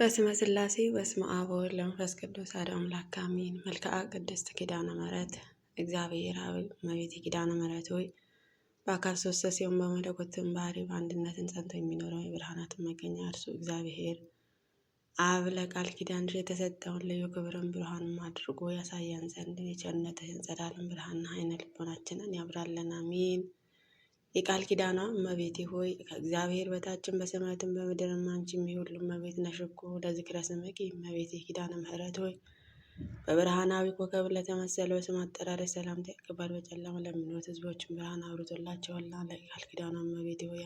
በስመ ሥላሴ በስመ አብ ወወልድ ወመንፈስ ቅዱስ አሐዱ አምላክ አሜን። መልክዓ ቅድስት ኪዳነ ምሕረት እግዚአብሔር አብ እመቤቴ ኪዳነ ምሕረት ሆይ በአካል ሶስት ሲሆን በመለኮትም ባህሪ በአንድነትን ጸንቶ የሚኖረው የብርሃናትን መገኛ እርሱ እግዚአብሔር አብ ለቃል ኪዳንሽ የተሰጠውን ልዩ ክብርን ብርሃንም አድርጎ ያሳየን ዘንድ የቸርነትህን ጸዳልን ብርሃንና ዓይነ ልቦናችንን ያብራለን። አሜን። የቃል ኪዳኗ እመቤቴ ሆይ ከእግዚአብሔር በታችን በሰማያትም በምድርም አንቺም የሁሉም እመቤት ነሽ እኮ። ለዝክረ ስምኪ እመቤቴ ኪዳነ ምሕረት ሆይ በብርሃናዊ ኮከብ ለተመሰለው ስም አጠራርሽ ሰላምታ ይገባል። በጨለማ ለሚኖሩት ሕዝቦችን ብርሃን አብርቶላቸዋልና። ለቃል ኪዳኗ እመቤቴ ሆይ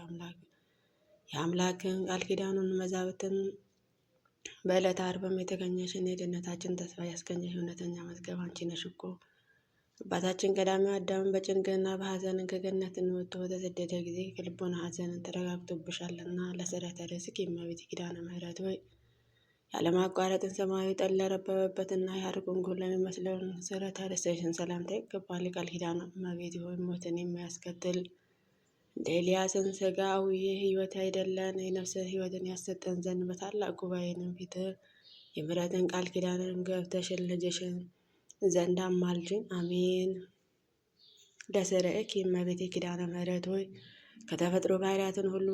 የአምላክን ቃል ኪዳኑን መዛብትን በዕለተ ዓርብም የተገኘሽን የድኅነታችን ተስፋ ያስገኘሽ እውነተኛ መዝገብ አንቺ ነሽ እኮ። አባታችን ቀዳማዊ አዳምን በጭንቅና በሐዘንን ከገነትን ወጥቶ በተሰደደ ጊዜ ከልቦና ሐዘንን ተረጋግቶብሻልና። ለስረተ ርስኪ እመቤቴ ኪዳነ ምሕረት ሆይ ያለማቋረጥን ሰማያዊ ጠል ለረበበበትና የሐር ጉንጉን ለሚመስለውን ስረተ ርስትሽን ሰላምታ ይገባል። የቃል ኪዳኗ እመቤቴ ሆይ ሞትን የሚያስከትል እንደ ኤልያስን ሥጋዊ ሕይወት አይደለን የነፍስን ሕይወትን ያሰጠን ዘንድ በታላቅ ጉባኤንም ፊት የምሕረትን ቃል ኪዳንን ገብተሽን ልጅሽን ዘንድ አማልጅን። አሜን። ለስርዕኪ እመቤቴ ኪዳነ ምሕረት ሆይ ከተፈጥሮ ባህሪያትን ሁሉ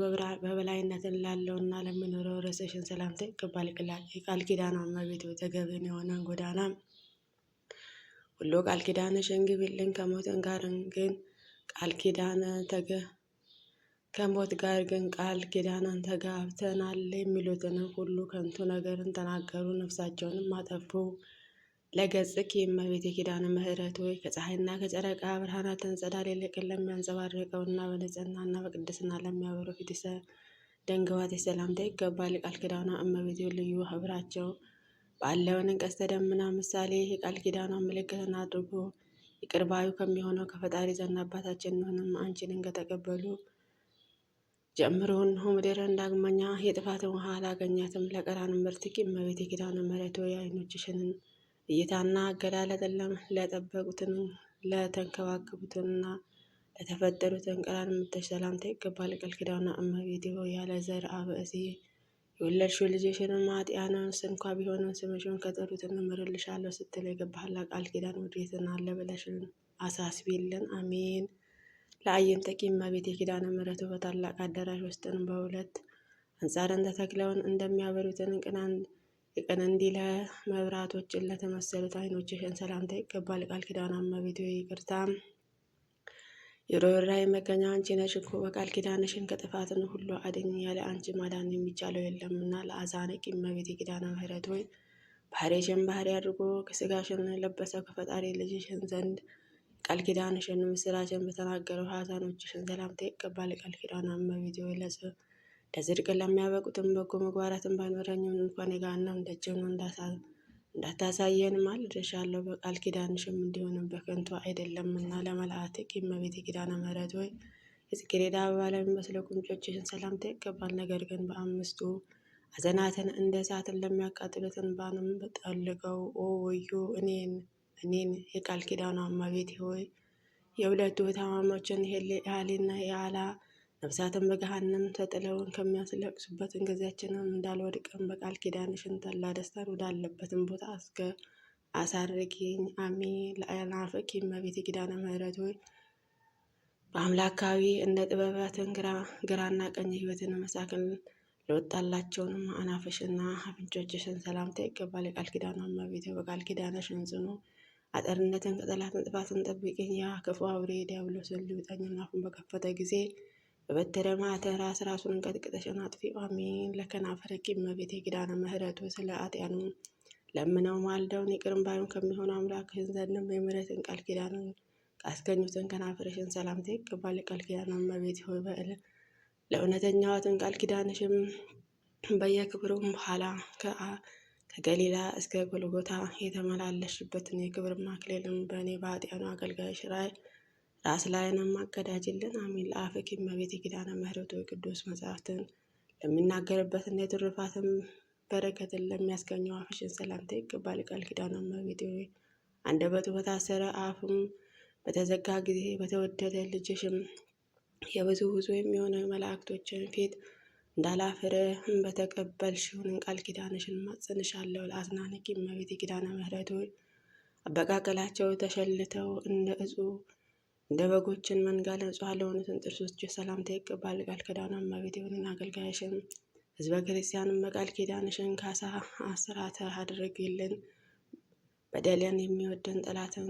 በበላይነትን ላለውና ለሚኖረው ርዕስሽን ሰላምታ ይገባል። የቃል ኪዳኗ እመቤቴ ሆይ ተገቢን የሆነን ጎዳና ሁሉ ቃል ኪዳንሽን ግቢልን። ከሞት ጋር ግን ቃል ኪዳንን ተጋብተናል የሚሉትንም ሁሉ ከንቱ ነገርን ተናገሩ፣ ነፍሳቸውንም አጠፉ። ለገጽኪ እመቤቴ ኪዳነ ምሕረት ሆይ ከፀሐይና ከጨረቃ ብርሃናትን ጸዳል ይልቅን ለሚያንጸባርቀውና በንጽህናና በቅድስና ለሚያበሩ ፊት ደንግባትሽ ሰላምታ ይገባል። የቃል ኪዳኗ እመቤቴ ልዩ ሕብራቸው ባለውን ቀስተ ደመና ምሳሌ የቃል ኪዳኗን ምልክትን አድርጎ ይቅር ባዩ ከሚሆነው ከፈጣሪ ዘንድ አባታችን እንሆንም አንቺንን ከተቀበሉ ጀምሮ እነሆ ምድርን ዳግመኛ የጥፋትን ውሃ አላገኛትም። ለቀራንዮ ምርትኪ እመቤቴ ኪዳነ ምሕረት ሆይ ዓይኖችሽን እይታና አገላለጥን ለጠበቁትን ለተንከባከቡትንና ለተፈጠሩትን ቀራንዮ ምርትሽ ሰላምታ ይገባል። ቃል ኪዳኗ እመቤቴ ሆይ ያለ ዘርአ ብእሲ የወለድሽው ልጅሽንም ኃጥኣንስ እንኳ ቢሆንም ስምሽን ከጠሩት እምርልሻለሁ ስትል የገባህላት ቃል ኪዳን ውዴትን አለ ብለሽን አሳስቢልን። አሜን። ለአዕይንቲኪ እመቤቴ ኪዳነ ምሕረት በታላቅ አዳራሽ ውስጥን በሁለት አንጻርን ተተክለውን እንደሚያበሩትን የቀንዲለ መብራቶችን ለተመሰሉት ዓይኖችሽን ሰላምታ ይገባል። ቃል ኪዳኗ እመቤቴ ይቅርታ የርኅራኄ መገኛ አንቺ ነሽ እኮ። በቃል ኪዳንሽን ከጥፋትን ሁሉ አድኝ፣ ያለ አንቺ ማዳን የሚቻለው የለምና። ለአዛንኪ እመቤቴ ኪዳነ ምሕረት ሆይ ባህሪሽን ባህሪ አድርጎ ከሥጋሽን የለበሰው ከፈጣሪ ልጅሽን ዘንድ ቃል ኪዳንሽን ምስራችን በተናገረው ሐዘኖችሽን ሰላምታ ይገባል። ቃል ኪዳኗ እመቤቴ ሆይ ለጽድቅ ለሚያበቁትን በጎ ምግባራትን ባይኖረኝም እንኳን የገሃነም ደጅን እንዳታሳየን ማልድሻለሁ። በቃል ኪዳንሽም እንዲሆንም በከንቱ አይደለምና። ለመላእክቲኪ እመቤቴ ኪዳነ ምሕረት ሆይ የጽጌረዳ አበባ ለሚመስለው ጉንጮችሽን ሰላምታ ይገባል። ነገር ግን በአምስቱ ሐዘናትን እንደ እሳትን ለሚያቃጥሉትን ባንም ጠልቀው ወዮ እኔን የቃል ኪዳኗ እመቤቴ ሆይ የሁለቱ ታማሞችን የሃሊና የአላ ነፍሳትን በገሃነም ተጥለውን ከሚያስለቅሱበትን ጊዜያችንን እንዳልወድቅም በቃል ኪዳንሽን ተላ ደስታን ወዳለበትን ቦታ አሳርጊኝ። አሜን። ለአእናፍኪ እመቤቴ ኪዳነ ምሕረት ሆይ በአምላካዊ እንደ ጥበባትን ግራና ቀኝ ሕይወትን መሳክን ለወጣላቸውንም አናፍሽና አፍንጮችሽን ሰላምታ ይገባል። የቃል ኪዳኗ እመቤቴ በቃል ኪዳንሽን ጽኑ አጠርነትን ከጠላት ጥፋትን ጠብቂኝ። ያ ክፉ አውሬ ዲያብሎስን ሊውጠኝና አፉን በከፈተ ጊዜ በበትረ ማዕተን ራሱን ቀጥቅጠሽን አጥፊው። አሜን። ለከናፍርኪ እመቤቴ ኪዳነ ምሕረት ስለ ኃጥኣኑ ለምነው ማልደውን ይቅር ባዩን ከሚሆነው አምላክሽን ዘንድም የምሕረትን ቃል ኪዳንን ካስገኙትን ከናፍርሽን ሰላምታ ይገባል። ቃል ኪዳኗ እመቤቴ ሆይ ለእውነተኛዋትን ቃል ኪዳንሽም በየክብሩም በኋላ ከገሊላ እስከ ጎልጎታ የተመላለሽበትን የክብር አክሊልን በእኔ በኃጥኣኑ አገልጋይሽ ራስ ላይንም አቀዳጅልን። አሜን። ለአፍኪ እመቤቴ ኪዳነ ምሕረት ሆይ ቅዱስ መጽሐፍትን ለሚናገርበትና የትሩፋትን በረከትን ለሚያስገኘው አፍሽን ሰላምታ ይገባል። ቃል ኪዳኗ እመቤቴ ሆይ አንደበቱ በታሰረ አፍም በተዘጋ ጊዜ በተወደደ ልጅሽም የብዙ የሚሆነ መላእክቶችን ፊት እንዳላፍር በተቀበልሽውን ቃል ኪዳንሽን ማጸንሻለሁ። ለአስናንቂ እመቤቴ ኪዳነ ምሕረት ሆይ አበቃቀላቸው ተሸልተው እንደ በጎችን መንጋ ንጹሐን ለሆኑትን ጥርሶች ሰላምታ ይገባል። ቃል ኪዳኗ እመቤቴ የሆንን አገልጋይሽን ሕዝበ ክርስቲያንም በቃል ኪዳንሽን ካሳ አስራተ አድርግልን። በደልን የሚወደን ጠላትን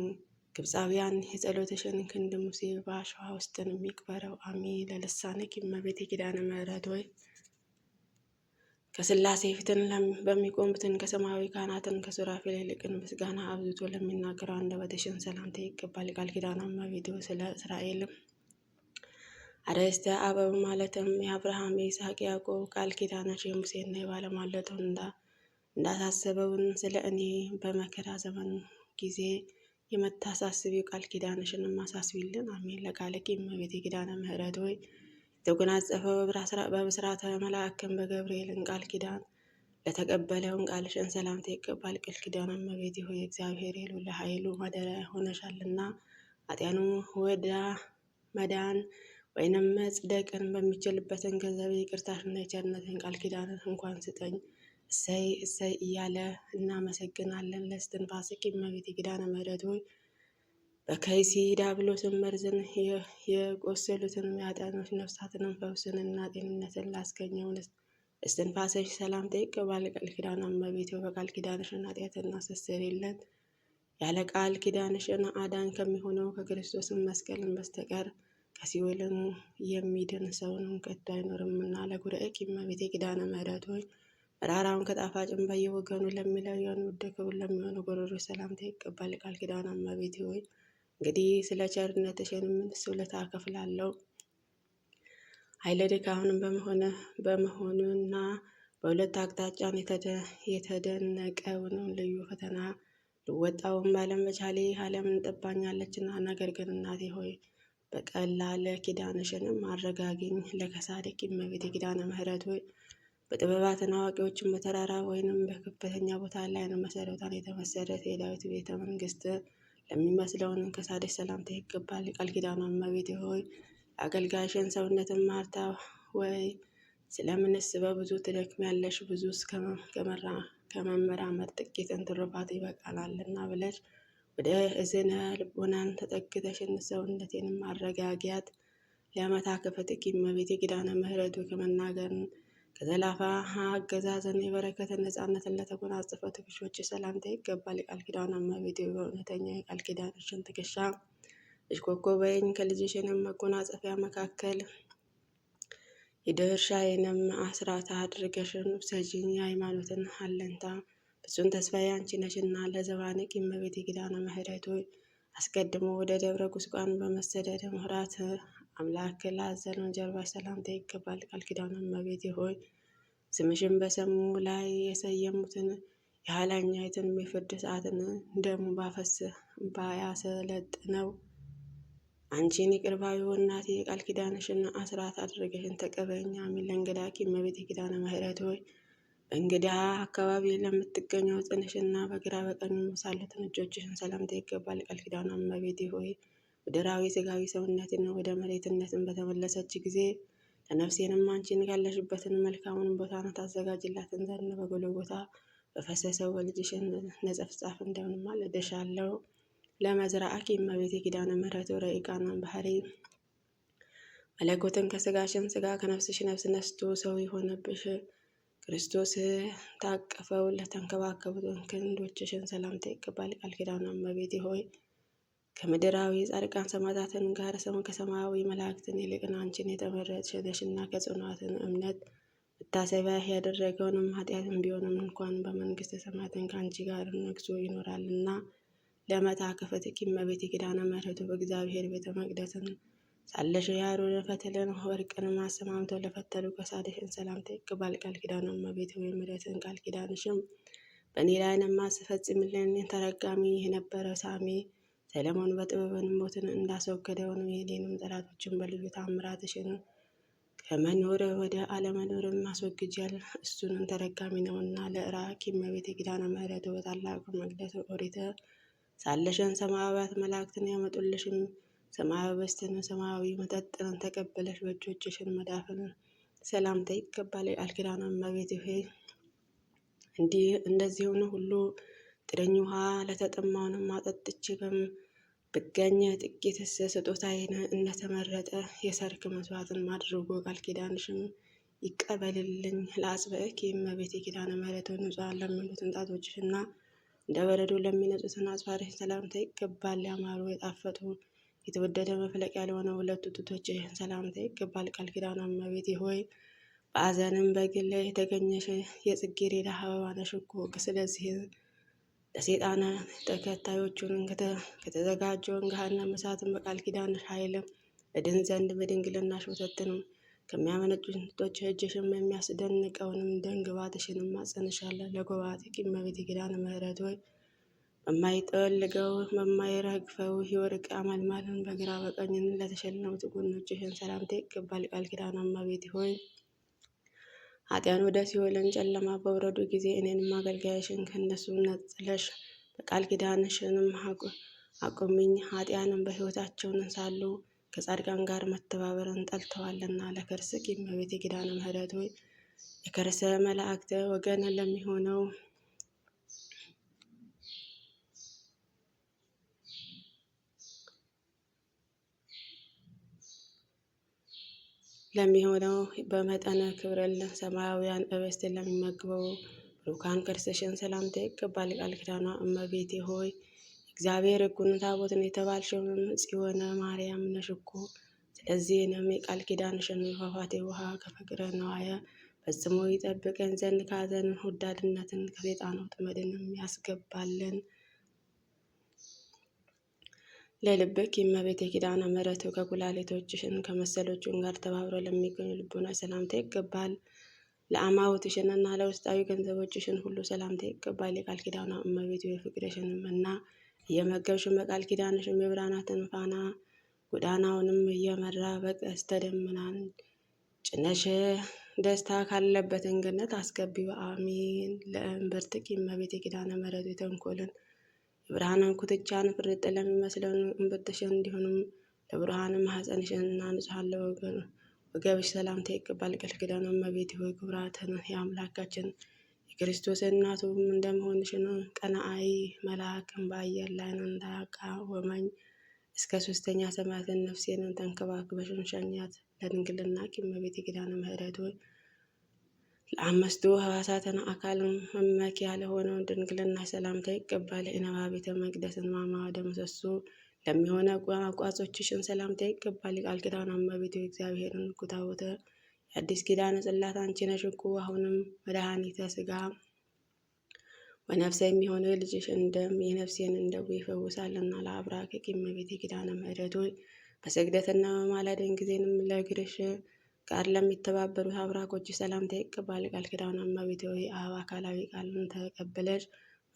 ግብፃውያን የጸሎትሽን ክንድ ሙሴ በአሸዋ ውስጥን የሚቅበረው አሜን። ለልሳንኪ እመቤቴ ኪዳነ ምሕረት ሆይ ከሥላሴ ፊትን በሚቆሙትን ከሰማያዊ ካህናትን ከሱራፌል ይልቅን ምስጋና አብዝቶ ለሚናገረው አንደበትሽን ሰላምታ ይገባል። ቃል ኪዳኗ እመቤቴ ስለ እስራኤልም አርእስተ አበው ማለትም የአብርሃም የይስሐቅ ያዕቆብ ቃል ኪዳንሽ የሙሴና የባለሟለቱን እንዳሳሰበውን ስለ እኔ በመከራ ዘመን ጊዜ የምታሳስቢው ቃል ኪዳንሽንም አሳስቢልን አሜን። ለቃልኪ እመቤቴ ኪዳነ ምሕረት ሆይ የተጎናጸፈው በብስራተ መልአክም በገብርኤልን ቃል ኪዳን ለተቀበለውን ቃልሽን ሰላምታ ይገባል። ቃል ኪዳነ እመቤቴ ሆይ እግዚአብሔር የልዑል ኃይሉ ማደሪያ ሆነሻልና ኃጢአኑ ወደ መዳን ወይንም መጽደቅን በሚችልበትን ገንዘብ ይቅርታሽና የቸርነትን ቃል ኪዳንን እንኳን ስጠኝ እሰይ እሰይ እያለ እናመሰግናለን። ለእስትንፋስኪ እመቤቴ ኪዳነ ምሕረት ሆይ በከይሲ ዲያብሎስን መርዝን የቆሰሉትን የኃጥአኖች ነፍሳትንም ፈውስንና ጤንነትን ላስገኘውን እስትንፋስሽ ሰላምታ ይገባል። ቃል ኪዳኗ እመቤቴ በቃል ኪዳንሽን ኃጢአትን አስተሰርይልን። ያለ ቃል ኪዳንሽን አዳኝ ከሚሆነው ከክርስቶስን መስቀልን በስተቀር ከሲኦልም የሚድን ሰውንም ከቶ አይኖርምና። ለጉርኤኪ እመቤቴ ኪዳነ ምሕረት ሆይ መራራውን ከጣፋጭም በየወገኑ ለሚለየውን ውድ ክቡር ለሚሆኑ ጎሮሮች ሰላምታ ይገባል። ቃል ኪዳኗ እመቤቴ ሆይ እንግዲህ ስለ ቸርነትሽን ምንስ ውለታ እከፍላለሁ? ኃይለ ድካምን በመሆኑና በሁለት አቅጣጫን የተደነቀውንም ልዩ ፈተና ልወጣውን ባለመቻሌ ዓለምን ጠባኛለችና። ነገር ግን እናቴ ሆይ በቀላል ኪዳንሽንም አረጋጊኝ። ለከሳድኪ እመቤቴ ኪዳነ ምሕረት ሆይ በጥበባትን አዋቂዎችን በተራራ ወይንም በከፍተኛ ቦታ ላይ ነው መሰረቷን የተመሰረተ የዳዊት ቤተ መንግስት ለሚመስለውን ከሳድሽ ሰላምታ ይገባል። ቃል ኪዳኗ እመቤቴ ሆይ አገልጋይሽን ሰውነትን ማርታ ወይ ስለምንስ በብዙ ትደክሚያለሽ? ብዙስ ከመመራመር ጥቂትን ትሩፋት ይበቃናልና ብለሽ ወደ እዝነ ልቦናን ተጠግተሽን ሰውነቴንም አረጋጊያት። ለዓመታ ክፍትኪ እመቤቴ ኪዳነ ምሕረት ከመናገርን ከዘላፋ አገዛዝን የበረከትን ነፃነትን ለተጎናጸፈው ትከሻዎች ሰላምታ ይገባል። ቃል ኪዳኗ እመቤቴ በእውነተኛ የቃል ኪዳንሽን ትከሻ እሽኮኮበኝ ከልጅሽንም መጎናጸፊያ መካከል የድርሻዬንም አስራት አድርገሽን ውሰጂኝ። የሃይማኖትን አለንታ ፍጹም ተስፋዬ አንቺ ነሽና። ለዘባንቂ እመቤቴ ኪዳነ ምሕረት ሆይ አስቀድሞ ወደ ደብረ ቁስቋም በመሰደድ ምሕረት አምላክ ላዘነው ጀርባሽ ሰላምታ ይገባል። ቃል ኪዳኗ እመቤቴ ሆይ ስምሽን በሰሙ ላይ የሰየሙትን የኋለኛይቱን የፍርድ ሰዓትን ደሙ ባያሰለጥነው አንቺን ይቅር ባዩ እናቴ የቃል ኪዳንሽን አስራት አድርገሽን ተቀበይኝ አሜን። ለእንግዳኪ እመቤቴ ኪዳነ ምሕረት ሆይ በእንግዳ አካባቢ ለምትገኘው ጽንሽና በግራ በቀኝ ሳሉትን እጆችሽን ሰላምታ ይገባል። ቃል ኪዳኗ እመቤቴ ሆይ ምድራዊ ስጋዊ ሰውነትን ወደ መሬትነትን በተመለሰች ጊዜ ለነፍሴንም አንቺን ያለሽበትን መልካሙን ቦታን ታዘጋጅላትን ዘንድ በጎልጎታ በፈሰሰው በልጅሽን ነጸፍጻፍ እንደምንም አልደሻለሁ። ለመዝራአኪ እመቤቴ ኪዳነ ምሕረት ረቂቃናን ባህሪ መለኮትን ከስጋሽን ስጋ ከነፍስሽ ነፍስ ነስቶ ሰው የሆነብሽ ክርስቶስ ታቀፈው ለተንከባከቡትን ክንዶችሽን ሰላምታ ይገባል። ቃል ኪዳኗ እመቤቴ ሆይ ከምድራዊ ጻድቃን ሰማዕታትን ጋር ከሰማያዊ መላእክትን ይልቅን አንቺን የተመረጥሽ ነሽና ከጽኑዓትን እምነት መታሰቢያ ያደረገውንም ኃጢአትን ቢሆንም እንኳን በመንግስተ ሰማያትን ከአንቺ ጋር ነግሶ ይኖራልና። ለመታ ክፍትኪ እመቤቴ ኪዳነ ምሕረት በእግዚአብሔር ቤተ መቅደስን ሳለሽ የአሮን ፈትልን ወርቅንም አሰማምተው ለፈተሉ ከሳድሽን ሰላምታ ይገባል። ቃል ኪዳኗ እመቤቴ ሆይ ምሕረትን ቃል ኪዳንሽም በእኔ ላይንም አስፈጽምልን። ተረጋሚ የነበረ ሳሚ ሰለሞን በጥበብን ሞትን እንዳስወገደውን የኔንም ጠላቶችን በልዩ ታምራትሽን ከመኖር ወደ አለመኖርም አስወግጃል። እሱንም ተረጋሚ ነውና። ለእራኪ እመቤቴ ኪዳነ ምሕረት በታላቁ መቅደስ ኦሪት ሳለሽን ሰማያዊያት መላእክትን ያመጡልሽም ሰማያዊ በስትን ሰማያዊ መጠጥን ተቀበለሽ በእጆችሽን መዳፍን ሰላምታ ይገባል። የቃል ኪዳኗ እመቤቴ ሆይ እንደዚሁም ሁሉ ጥርኝ ውሃ ለተጠማውንም አጠጥቼ ብገኝ ጥቂትስ ስጦታዬን እንደተመረጠ የሰርክ መስዋዕትን አድርጎ ቃል ኪዳንሽም ይቀበልልኝ። ለአጽብዕኪ እመቤቴ ኪዳነ ምሕረት ንጹሐን ለሚሉትን ጣቶችሽና እንደ በረዶ ለሚነጹትን አጽፋርሽ ሰላምታ ይገባል። ያማሩ የጣፈጡ የተወደደ መፍለቂያ ለሆነ ሁለቱ ጡቶችሽን ሰላምታ ይገባል። ቃል ኪዳኗ እመቤቴ ሆይ በአዘንም በግል የተገኘሽ የጽጌረዳ አበባ ነሽ እኮ። ስለዚህ ለሰይጣን ተከታዮቹን ከተዘጋጀውን ገሃነመ እሳትን በቃል ኪዳንሽ ኃይል እድን ዘንድ በድንግልናሽ ወተትንም ከሚያመነጩት ጡቶች እጅሽም የሚያስደንቀውንም ደንግባትሽንም አጸንሻለሁ። ለጎባትኪ እመቤቴ ኪዳነ ምሕረት ሆይ በማይጠወልገው በማይረግፈው የወርቅ አመልማልን በግራ በቀኝን ለተሸለሙት ጎኖችሽን ሰላምታ ይገባል። ቃል ኪዳነ እመቤቴ ሆይ ኃጢያን ወደ ሲኦልን ጨለማ በወረዱ ጊዜ እኔንም አገልጋይሽን ከእነሱ ነጥለሽ በቃል ኪዳንሽንም አቁሚኝ። ኃጢያንም በሕይወታቸውን ሳሉ ከጻድቃን ጋር መተባበርን ጠልተዋልና። ለከርስኪ እመቤቴ ኪዳነ ምሕረት ሆይ የከርሰ መላእክት ወገን ለሚሆነው በመጠነ ክብረል ሰማያውያን ኅብስት ለሚመግበው ብሩካን ከርስሽን ሰላምታ ይገባል። ቃል ኪዳኗ እመቤቴ ሆይ እግዚአብሔር ሕጉን ታቦትን የተባልሽውን ጽዮነ ማርያም ነሽ እኮ። ስለዚህንም የቃል ኪዳንሽን የፏፏቴ ውሃ ከፍቅረ ነዋየ ፈጽሞ ይጠብቀን ዘንድ ከሐዘንን ወዳድነትን ከሰይጣን ወጥመድንም ያስገባልን። ለልብኪ እመቤቴ ኪዳነ ምሕረት ከኩላሊቶችሽን ከመሰሎቹን ጋር ተባብረው ለሚገኙ ልቦና ሰላምታ ይገባል። ለአማውትሽንና ለውስጣዊ ገንዘቦችሽን ሁሉ ሰላምታ ይገባል። የቃል ኪዳኗ እመቤቴ የፍቅርሽንም እና እየመገብሽን በቃል ኪዳንሽም የብርሃናትን ፋና ጎዳናውንም እየመራ በቀስተ ደመናን ጭነሽ ደስታ ካለበትን ገነት አስገቢው። አሜን። ለእምብርትኪ እመቤቴ ኪዳነ ምሕረት የተንኮልን የብርሃንን ኩትቻን ፍርጥ ለሚመስለውን እምብርትሽን እንዲሆንም ለብርሃን ማኅፀንሽንና ንጹሐን ወገብሽ ሰላምታ ይገባል። ቃል ኪዳኗ እመቤቴ ሆይ ክቡራትን የአምላካችን የክርስቶስ እናቱም እንደመሆንሽን ቀናኢ መልአክን በአየር ላይ እንዳቃወመኝ እስከ 3ኛ ሰማያትን ነፍሴንን ተንከባክበሽን ሸኛት። ለድንግልናኪ እመቤቴ ኪዳነ ምሕረት ሆይ ለአምስቱ ሕዋሳትን አካል መመኪያ ለሆነው ድንግልና ሰላምታ ይገባል። የነባ ቤተ መቅደስን ማማደ ምሰሶ ለሚሆነ ቋጾችሽን ሰላምታ ይገባል። ቃል ኪዳኗ እመቤቴ እግዚአብሔርን ኩታቦተ የአዲስ ኪዳን ጽላት አንቺ ነሽ እኮ። አሁንም መድኃኒተ ሥጋ ወነፍሰ የሚሆነው የልጅሽን ደም የነፍሴን ደዌ ይፈውሳልና። ለአብራክኪ እመቤቴ ኪዳነ ምሕረት ሆይ በስግደትና በማለደን ጊዜንም ለእግርሽ ጋር ለሚተባበሩት አብራኮች ሰላምታ ይገባል። ቃል ኪዳኗ እመቤቴ ሆይ አብ አካላዊ ቃልን ተቀበለሽ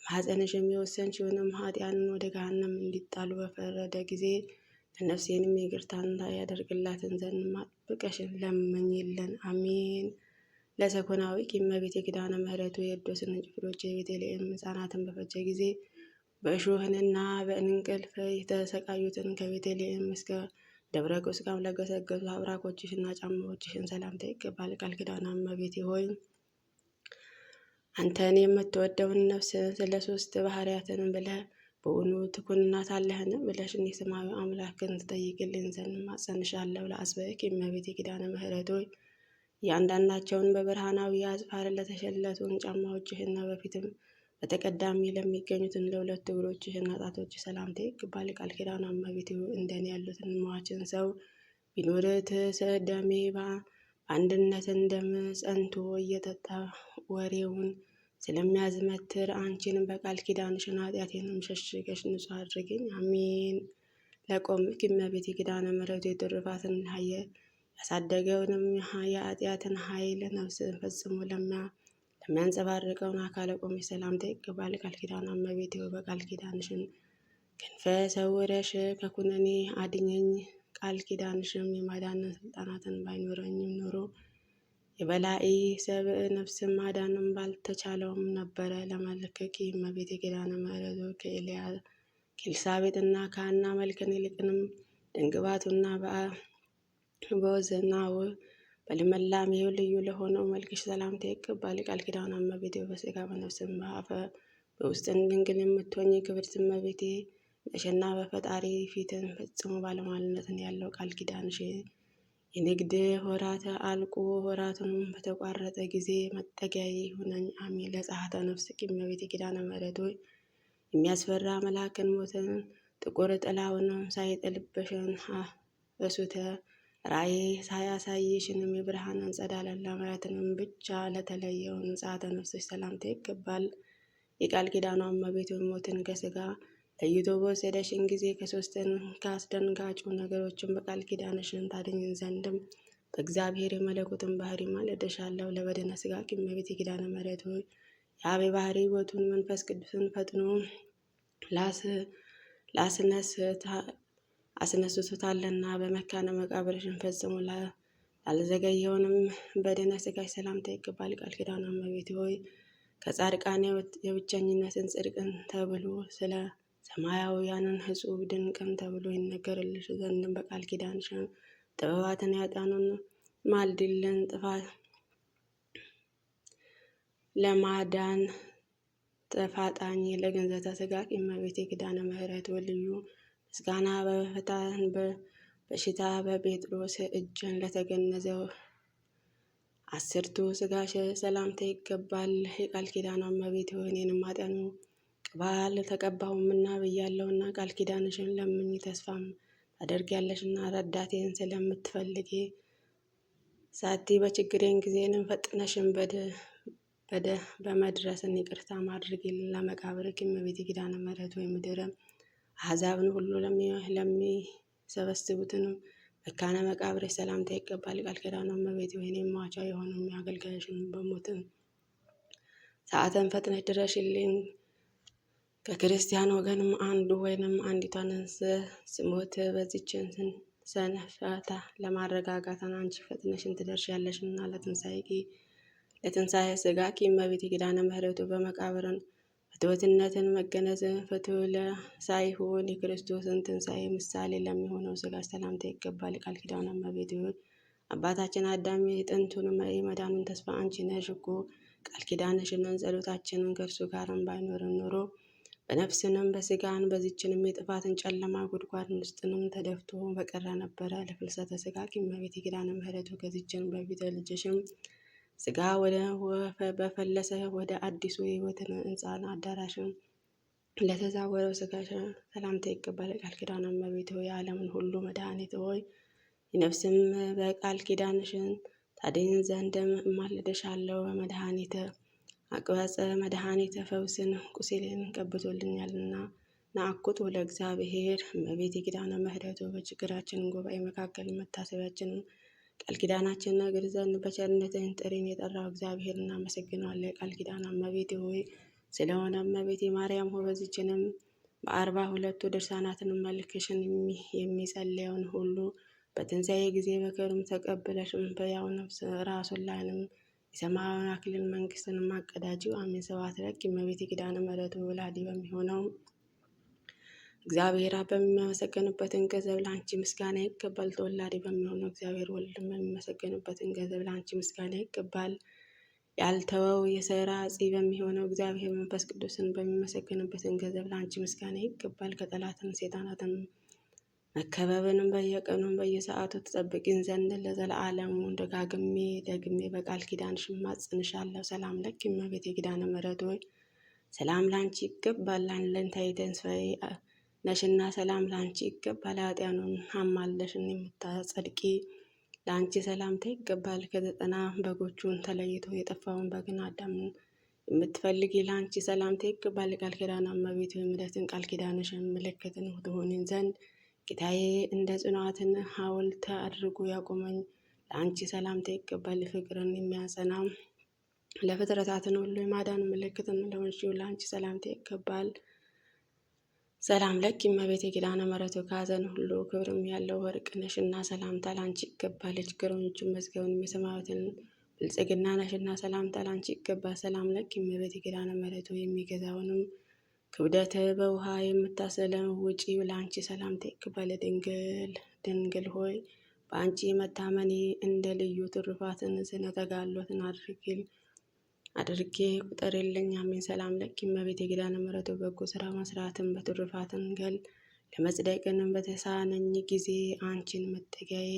በማኅፀንሽ የወሰንሽውንም ኃጢያንን ወደ ገሃነም እንዲጣሉ በፈረደ ጊዜ ለነፍሴንም ይቅርታን ያደርግላትን ዘንድ አጥብቀሽን ለምኝልን። አሜን። ለሰኮናዊኪ እመቤቴ ኪዳነ ምሕረት የኤዶስን ጭፍሮች የቤተልሔም ሕፃናትን በፈጀ ጊዜ በእሾህንና በእንቅልፍ የተሰቃዩትን ከቤተልሔም እስከ ደብረ ቁስቋም ለገሰገሱ አብራኮችሽና ጫማዎችሽን ሰላምታ ይገባል። ቃል ኪዳኗ እመቤቴ ሆይ አንተን የምትወደውን ነፍስ ስለ 3 ባህርያትን ብለህ በእውኑ ትኮንናታለህን ብለሽን የሰማዩ አምላክን ትጠይቅልኝ ዘንድ ማጸንሻለሁ። ለአጽብዕኪ እመቤቴ ኪዳነ ምሕረት ሆይ እያንዳንዳቸውን በብርሃናዊ አጽፋር ለተሸለቱን ጫማዎችሽና በፊትም በተቀዳሚ ለሚገኙትን ለሁለቱ እግሮችሽና ጣቶች ሰላምታ ይገባል። ቃል ኪዳኗ እመቤቴ እንደኔ ያሉትን ሟችን ሰው ቢኖርህ ደሜ በአንድነትን ደም ጸንቶ እየጠጣ ወሬውን ስለሚያዝመትር አንቺን በቃል ኪዳንሽን ኃጢአቴንም ሸሽገሽ ንጹሕ አድርገኝ። አሜን። ለቆምኪ እመቤቴ ኪዳነ ምሕረት የትሩፋትን ያሳደገውንም የኃጢአትን ኃይል ነፍስን ፈጽሞ ለሚያንጸባርቀውን አካለ ቆምሽ ሰላምታ ይገባል። ቃል ኪዳኗ እመቤቴ በቃል ኪዳንሽን ክንፈ ሰውረሽ ከኩነኔ አድኘኝ። ቃል ኪዳንሽም የማዳንን ስልጣናትን ባይኖረኝም ኖሮ የበላኢ ሰብእ ነፍስን ማዳንም ባልተቻለውም ነበረ። ለመልክኪ እመቤቴ ኪዳነ ምሕረት ከኤልሳቤጥና ከሐና መልክን ይልቅንም ደንግባቱና በወዝናው በልምላሜው ልዩ ለሆነው መልክሽ ሰላምታ ይገባል። ቃል ኪዳን እመቤቴ በሥጋ በነፍስም በአፈ በውስጥን ድንግል የምትሆኝ ክብርት እመቤቴ ነሽና በፈጣሪ ፊትን ፈጽሞ ባለሟልነትን ያለው ቃል ኪዳንሽ የንግድ ወራት አልቆ ወራቱንም በተቋረጠ ጊዜ መጠጊያዬ ይሁነኝ። አሜን። ለጸአተ ነፍስ እመቤቴ ኪዳነ ምሕረት ሆይ የሚያስፈራ መልአክን ሞትን ጥቁር ጥላውንም ሳይጥልብሽን በሱተ ራእይ ሳያሳይሽንም የብርሃንን ጸዳለን ለማየትንም ብቻ ለተለየውን ጸአተ ነፍስሽ ሰላምታ ይገባል። የቃል ኪዳኗ እመቤት ሞትን ከሥጋ ለይቶ በወሰደሽን ጊዜ ከሶስትን ከአስደንጋጩ ነገሮችን በቃል ኪዳንሽን ታድኝን ዘንድም በእግዚአብሔር የመለኮትን ባህሪ ማለደሻለሁ። ለበደነ ሥጋ እመቤቴ ኪዳነ ምሕረት ሆይ የአብ ባህሪ ሕይወቱን መንፈስ ቅዱስን ፈጥኖ አስነስቶታልና በመካነ መቃብርሽን ፈጽሞ ላልዘገየውንም በደነ ሥጋሽ ሰላምታ ይገባል። ቃል ኪዳኗ እመቤቴ ሆይ ከጻድቃን የብቸኝነትን ጽድቅን ተብሎ ስለ ሰማያውያንን ሕጹብ ድንቅም ተብሎ ይነገርልሽ ዘንድም በቃል ኪዳንሽን ጥበባትን ያጣኑን ማልድልን ጥፋት ለማዳን ተፋጣኝ ለገንዘተ ሥጋ እመቤቴ ኪዳነ ምሕረት ወልዩ ምስጋና በፈታን በሽታ በጴጥሮስ እጅን ለተገነዘው አስርቱ ሥጋሽ ሰላምታ ይገባል። የቃል ኪዳኗ እመቤቴ እኔንም ኃጢአኑ ቅባል ተቀባሁምና ብያለሁና ቃል ኪዳንሽን ለምኝ ተስፋም ታደርጊያለሽና ረዳቴን ስለምትፈልጊ ሳቲ በችግሬን ጊዜንም ፈጥነሽን በመድረስን ይቅርታ ማድረግልን ለመቃብርክ እመቤቴ ኪዳነ ምሕረት ወይ ምድርም አሕዛብን ሁሉ ለሚሰበስቡትን መካነ መቃብርሽ ሰላምታ ይገባል። ቃል ኪዳኗ እመቤቴ ወይኔም ሟቿ የሆነው የሚያገልጋይሽን በሞትን ሰዓትን ፈጥነሽ ድረሽልኝ። ከክርስቲያን ወገንም አንዱ ወይንም አንዲቷን ስሞት በዚችን ሰንፈታ ለማረጋጋትን አንቺ ፈጥነሽን ትደርሻለሽና ለትንሣኤ ሥጋኪ እመቤቴ ኪዳነ ምሕረቱ በመቃብርን ፍትወትነትን መገነዝን ፍትው ሳይሆን የክርስቶስን ትንሣኤ ምሳሌ ለሚሆነው ሥጋሽ ሰላምታ ይገባል። ቃል ኪዳኗ እመቤቴ አባታችን አዳም የጥንቱን የመዳኑን ተስፋ አንቺ ነሽ እኮ ቃል ኪዳንሽንን ጸሎታችንን ከእርሱ ጋርም ባይኖርን ኖሮ በነፍስንም በሥጋን በዚችንም የጥፋትን ጨለማ ጉድጓድ ውስጥንም ተደፍቶ በቀረ ነበረ። ለፍልሰተ ሥጋኪ እመቤቴ ኪዳነ ምሕረቱ ከዚችን በፊት ልጅሽም ሥጋ በፈለሰ ወደ አዲሱ የሕይወትን ሕንፃን አዳራሽን ለተዛወረው ሥጋሽ ሰላምታ ይገባል። ቃል ኪዳኗ እመቤቴ ሆይ የዓለምን ሁሉ መድኃኒት ሆይ የነፍስም በቃል ኪዳንሽን ታድኝ ዘንድም እማልድሻለሁ። በመድኃኒተ አቅባጸ መድኃኒተ ፈውስን ቁስሌን ቀብቶልኛልና ናአኩቶ ለእግዚአብሔር እመቤቴ ኪዳነ ምሕረቱ በችግራችን ጉባኤ መካከል መታሰቢያችንን ቃል ኪዳናችን ነግር ዘንድ በቸርነትህን ጥሪን የጠራው እግዚአብሔር እናመሰግነዋለን። ቃል ኪዳኗ እመቤቴ ሆይ ስለሆነ እመቤቴ ማርያም ሆይ በዚችንም በ42ቱ ድርሳናትን መልክሽን የሚጸልየውን ሁሉ በትንሣኤ ጊዜ በክብርም ተቀብለሽም በያው ነፍስ ራሱን ላይንም የሰማያዊን አክሊል መንግስትን ማቀዳጂው አሜን። ስብሐት ለኪ እመቤቴ ኪዳነ ምሕረቱ ወላዲ በሚሆነው እግዚአብሔር አብ በሚመሰገንበትን ገንዘብ ለአንቺ ምስጋና ይገባል። ተወላዲ በሚሆነው እግዚአብሔር ወልድ በሚመሰገንበትን ገንዘብ ለአንቺ ምስጋና ይገባል። ያልተወው የሰራጺ በሚሆነው እግዚአብሔር መንፈስ ቅዱስን በሚመሰገንበትን ገንዘብ ለአንቺ ምስጋና ይገባል። ከጠላትን ሴጣናትን መከበብንም በየቀኑም በየሰዓቱ ትጠብቂን ዘንድ ለዘለዓለሙ ደግሜ በቃል ኪዳንሽ እማጽንሻለሁ። ሰላም ለኪ እመቤቴ ኪዳነ ምሕረት ሆይ ሰላም ላንቺ ይገባል። ለንታይ ተስፋዬ ነሽና ሰላም ላንቺ ይገባል። ኃጢያኑን አማለሽን የምታጸድቂ ለአንቺ ሰላምታ ይገባል። ከ90 በጎቹን ተለይቶ የጠፋውን በግን አዳምን የምትፈልጊ ለአንቺ ሰላምታ ይገባል። ቃል ኪዳኗ እመቤቴ ምሕረትን ቃል ኪዳንሽን ምልክትን ትሆኚን ዘንድ ጌታዬ እንደ ጽኑዓትን ሐውልት አድርጎ ያቆመኝ ለአንቺ ሰላምታ ይገባል። ፍቅርን የሚያጸና ለፍጥረታትን ሁሉ የማዳን ምልክትን ለሆንሽው ለአንቺ ሰላምታ ይገባል። ሰላም ለኪ እመቤቴ ኪዳነ ምሕረት ከሐዘን ሁሉ ክብርም ያለው ወርቅ ነሽና ሰላምታ ላንቺ ይገባል። የችግረኞችን መዝገብንም የሰማያዊትን ብልጽግና ነሽና ሰላምታ ላንቺ ይገባል። ሰላም ለኪ እመቤቴ ኪዳነ ምሕረት የሚገዛውንም ክብደት በውሃ የምታሰለም ውጪ ለአንቺ ሰላምታ ይገባል። ድንግል ሆይ በአንቺ መታመኔ እንደ ልዩ ትሩፋትን ስነ ተጋድሎትን አድርጌ ቁጠሪልኝ። አሜን። ሰላም ለኪ እመቤቴ ኪዳነ ምሕረት በጎ ስራ መስራትን በትሩፋትን ገል ለመጽደቅን በተሳነኝ ጊዜ አንቺን መጠጊያዬ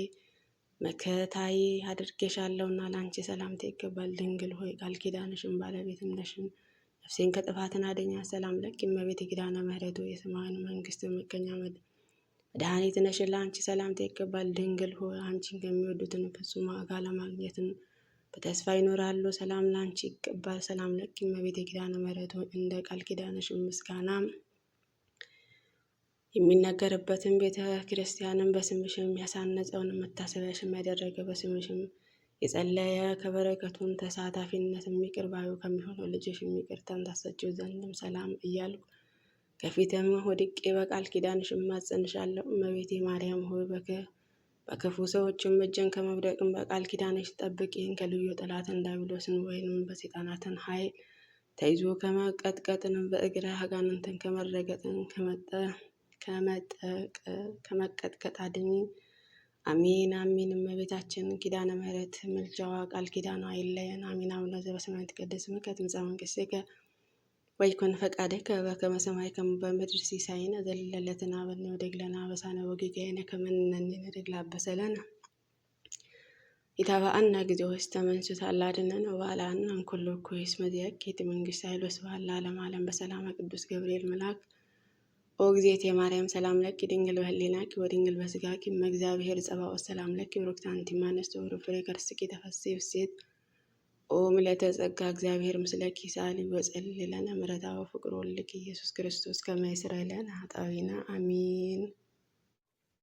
መከታዬ አድርጌሻለሁና ለአንቺ ሰላምታ ይገባል። ድንግል ሆይ ቃል ኪዳንሽን ባለቤትም ነሽን፣ ነፍሴን ከጥፋትን አደኛ። ሰላም ለኪ እመቤቴ ኪዳነ ምሕረት የሰማያዊን መንግስት መገኛ መድኃኒት ነሽን፣ ለአንቺ ሰላምታ ይገባል። ድንግል ሆይ አንቺን ከሚወዱትን ፍጹም ዋጋ ለማግኘትን በተስፋ ይኖራሉ። ሰላም ለአንቺ ይገባል። ሰላም ለኪ እመቤቴ ኪዳነ ምሕረት እንደ ቃል ኪዳንሽን ምስጋና የሚነገርበትን ቤተ ክርስቲያንን በስምሽም ያሳነጸውን መታሰቢያሽም ያደረገ በስምሽም የጸለየ ከበረከቱን ተሳታፊነት ይቅር ባዩ ከሚሆነው ልጅሽ ይቅርታን ታሰጪው ዘንድም ሰላም እያልኩ ከፊትም ወድቄ በቃል ኪዳንሽ እማጸንሻለሁ። እመቤቴ ማርያም ሆይ በክፉ ሰዎችም እጅን ከመውደቅም በቃል ኪዳንሽ ጠብቂን። ከልዩ ጠላትን ዲያብሎስን ወይንም በሰይጣናትን ኃይል ተይዞ ከመቀጥቀጥንም በእግረ አጋንንትን ከመረገጥን ከመቀጥቀጥ አድኝ። አሜን አሜን። እመቤታችን ኪዳነ ምሕረት ምልጃዋ ቃል ኪዳኗ አይለየን። አሜን። አቡነ ዘበሰማያት ይትቀደስ ስምከ ትምጻእ መንግሥትከ ወይኩን ፈቃድከ በከመ በሰማይ በምድር ሲሳየነ ዘለለዕለትነ ሀበነ ወኅድግ ለነ አበሳነ ወጌጋየነ ከመ ንሕነኒ ንኅድግ ለአበሰለነ ኢታብአነ እግዚኦ ውስተ መንሱት አላድነን ወባልዐነ እምኩሉ እኩይ እስመ ዚአኬቲ መንግሥት ኃይል ወስብሐት ለዓለመ ዓለም። በሰላመ ቅዱስ ገብርኤል መልአክ ኦ እግዝእትየ የማርያም ሰላም ለኪ ድንግል በህሊናኪ ወድንግል በሥጋኪ እመ እግዚአብሔር ጸባኦት ሰላም ለኪ ብሩክት አንቲ እምአንስት ወፍሬ ከርሥኪ ተፈሥሒ ፍሥሕት ኦ ምልዕተ ጸጋ እግዚአብሔር ምስለኪ ሳሊ ወጸልይ ለነ ምሕረታ ወፍቅር ወልድኪ ኢየሱስ ክርስቶስ ከመ ይስረይ ለነ ኃጣውኢነ አሜን።